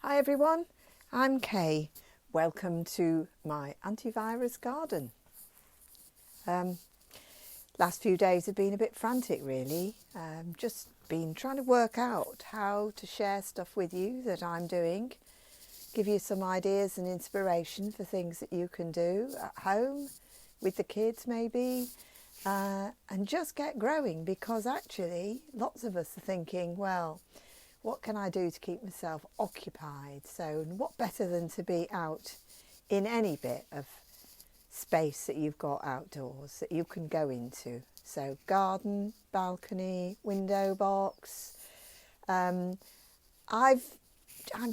Hi everyone, I'm Kay. Welcome to my antivirus garden. Last few days have been a bit frantic really. Just been trying to work out how to share stuff with you that I'm doing, give you some ideas and inspiration for things that you can do at home, with the kids maybe, and just get growing, because actually lots of us are thinking, well, what can I do to keep myself occupied? So what better than to be out in any bit of space that you've got outdoors that you can go into. So garden, balcony, window box. I'm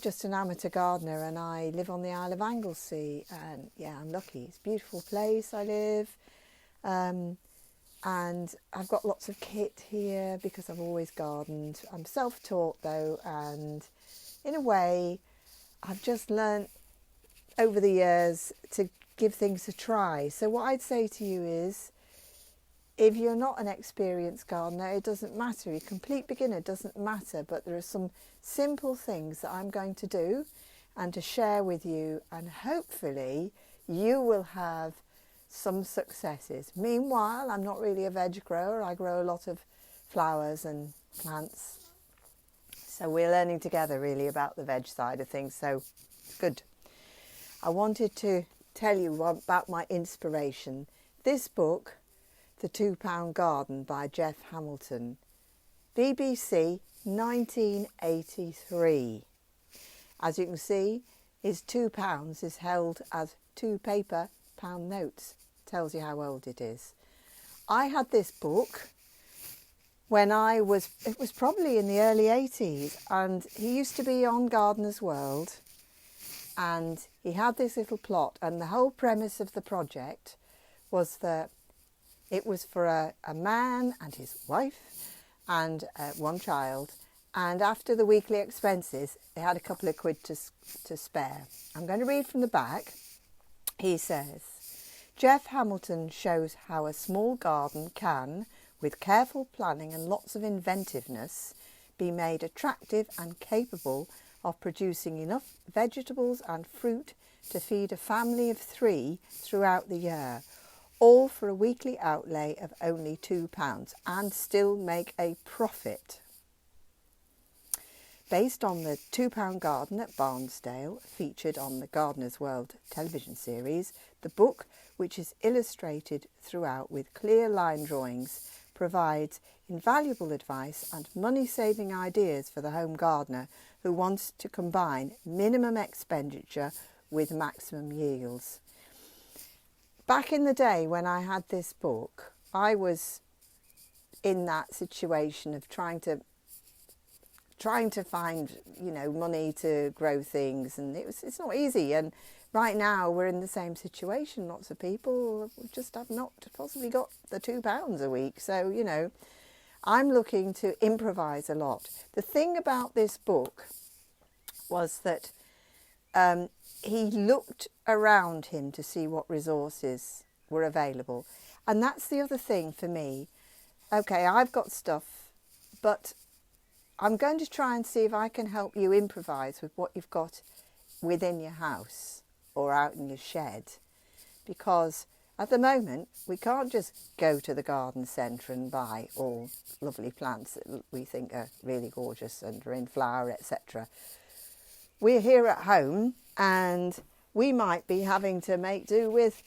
just an amateur gardener and I live on the Isle of Anglesey, and yeah, I'm lucky. It's a beautiful place I live. And I've got lots of kit here because I've always gardened. I'm self-taught though, and in a way I've just learnt over the years to give things a try. So what I'd say to you is, if you're not an experienced gardener, it doesn't matter. You're a complete beginner, doesn't matter, but there are some simple things that I'm going to do and to share with you, and hopefully you will have some successes. Meanwhile, I'm not really a veg grower. I grow a lot of flowers and plants. So we're learning together really about the veg side of things. So good. I wanted to tell you about my inspiration. This book, The £2 Garden by Jeff Hamilton, BBC 1983. As you can see, his £2 is held as two paper pound notes. Tells you how old it is. I had this book when it was probably in the early 80s, and he used to be on Gardener's World, and he had this little plot, and the whole premise of the project was that it was for a man and his wife and one child, and after the weekly expenses they had a couple of quid to spare. I'm going to read from the back. He says, Jeff Hamilton shows how a small garden can, with careful planning and lots of inventiveness, be made attractive and capable of producing enough vegetables and fruit to feed a family of 3 throughout the year, all for a weekly outlay of only £2, and still make a profit. Based on the £2 Garden at Barnsdale, featured on the Gardener's World television series, the book, which is illustrated throughout with clear line drawings, provides invaluable advice and money-saving ideas for the home gardener who wants to combine minimum expenditure with maximum yields. Back in the day when I had this book, I was in that situation of trying to find, money to grow things, and it's not easy. And right now we're in the same situation. Lots of people just have not possibly got the £2 a week. So, I'm looking to improvise a lot. The thing about this book was that he looked around him to see what resources were available. And that's the other thing for me. Okay, I've got stuff, but I'm going to try and see if I can help you improvise with what you've got within your house or out in your shed. Because at the moment, we can't just go to the garden centre and buy all lovely plants that we think are really gorgeous and are in flower, etc. We're here at home and we might be having to make do with